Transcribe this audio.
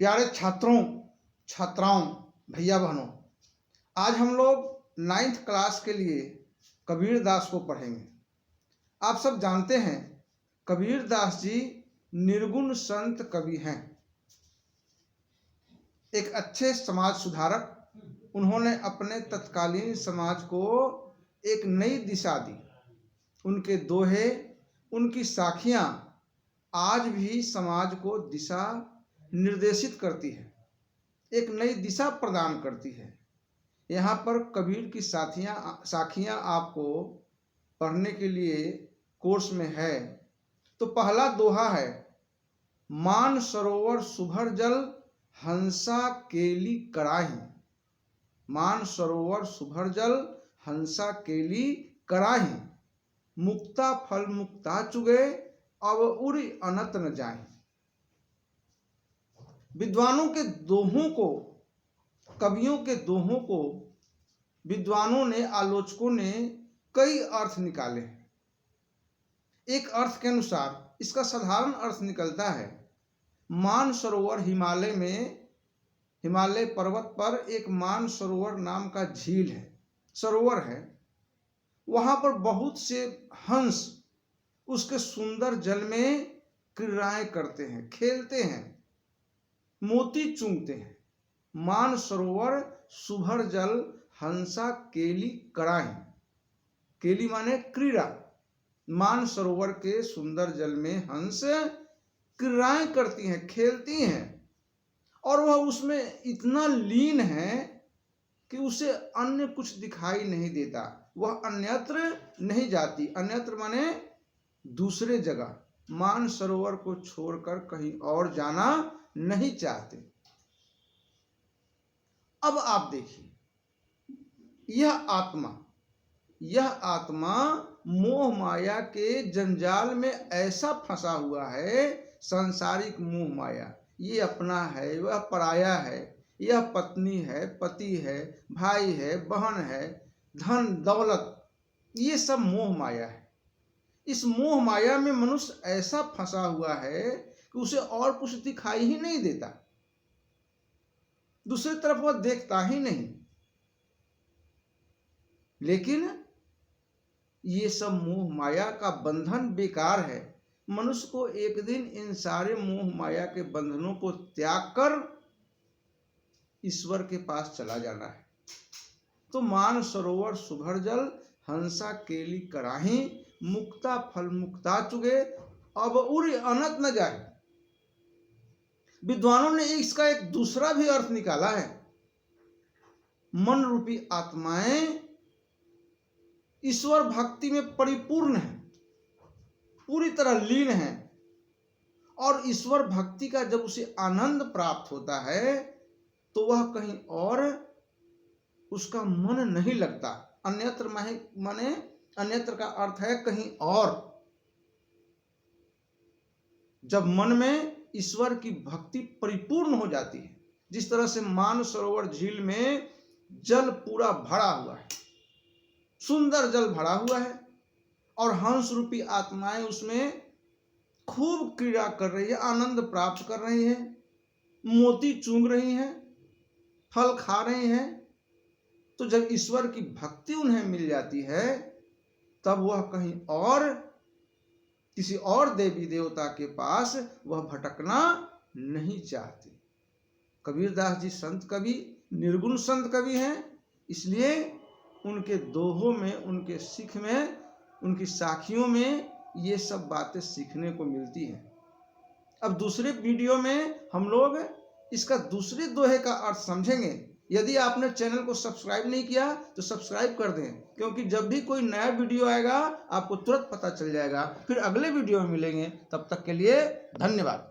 प्यारे छात्रों छात्राओं भैया बहनों, आज हम लोग 9th क्लास के लिए कबीरदास को पढ़ेंगे। आप सब जानते हैं कबीरदास जी निर्गुण संत कवि हैं, एक अच्छे समाज सुधारक। उन्होंने अपने तत्कालीन समाज को एक नई दिशा दी। उनके दोहे, उनकी साखियां आज भी समाज को दिशा निर्देशित करती है, एक नई दिशा प्रदान करती है। यहाँ पर कबीर की साखियां आपको पढ़ने के लिए कोर्स में है। तो पहला दोहा है, मान सरोवर सुभर जल हंसा केली कराही। मान सरोवर सुभर जल हंसा केली कराही, मुक्ता फल मुक्ता चुगे अब उरी अनत न जाए। विद्वानों के दोहों को, कवियों के दोहों को विद्वानों ने, आलोचकों ने कई अर्थ निकाले। एक अर्थ के अनुसार इसका साधारण अर्थ निकलता है, मान सरोवर हिमालय में, हिमालय पर्वत पर एक मान सरोवर नाम का झील है, सरोवर है। वहां पर बहुत से हंस उसके सुंदर जल में क्रीड़ाएं करते हैं, खेलते हैं, मोती चूमते हैं। मान सरोवर सुभर जल हंसा केली कराही। केली माने क्रीड़ा। मान सरोवर के सुंदर जल में हंस क्रीड़ाएं करती हैं, खेलती हैं, और वह उसमें इतना लीन है कि उसे अन्य कुछ दिखाई नहीं देता। वह अन्यत्र नहीं जाती। अन्यत्र माने दूसरे जगह, मान सरोवर को छोड़कर कहीं और जाना नहीं चाहते। अब आप देखिए, यह आत्मा मोह माया के जंजाल में ऐसा फंसा हुआ है, सांसारिक मोह माया। ये अपना है, वह पराया है, यह पत्नी है, पति है, भाई है, बहन है, धन दौलत, ये सब मोह माया है। इस मोह माया में मनुष्य ऐसा फंसा हुआ है कि उसे और कुछ दिखाई ही नहीं देता, दूसरी तरफ वह देखता ही नहीं। लेकिन ये सब मोह माया का बंधन बेकार है। मनुष्य को एक दिन इन सारे मोह माया के बंधनों को त्याग कर ईश्वर के पास चला जाना है। तो मान सरोवर सुभर जल हंसा केली कराही, मुक्ता फल मुक्ता चुगे अब उरी अनत न जाए। विद्वानों ने इसका एक दूसरा भी अर्थ निकाला है। मन रूपी आत्माएं ईश्वर भक्ति में परिपूर्ण है, पूरी तरह लीन है, और ईश्वर भक्ति का जब उसे आनंद प्राप्त होता है तो वह कहीं और उसका मन नहीं लगता। अन्यत्र माने अन्यत्र का अर्थ है कहीं और। जब मन में ईश्वर की भक्ति परिपूर्ण हो जाती है, जिस तरह से मान सरोवर झील में जल पूरा भरा हुआ है, सुंदर जल भरा हुआ है, और हंस रूपी आत्माएं उसमें खूब क्रीड़ा कर रही है, आनंद प्राप्त कर रही है, मोती चूम रही हैं, फल खा रही हैं। तो जब ईश्वर की भक्ति उन्हें मिल जाती है तब वह कहीं और, किसी और देवी देवता के पास वह भटकना नहीं चाहते। कबीरदास जी संत कवि, निर्गुण संत कवि हैं, इसलिए उनके दोहों में, उनके सिख में, उनकी साखियों में ये सब बातें सीखने को मिलती हैं। अब दूसरे वीडियो में हम लोग इसका दूसरे दोहे का अर्थ समझेंगे। यदि आपने चैनल को सब्सक्राइब नहीं किया तो सब्सक्राइब कर दें, क्योंकि जब भी कोई नया वीडियो आएगा आपको तुरंत पता चल जाएगा। फिर अगले वीडियो में मिलेंगे, तब तक के लिए धन्यवाद।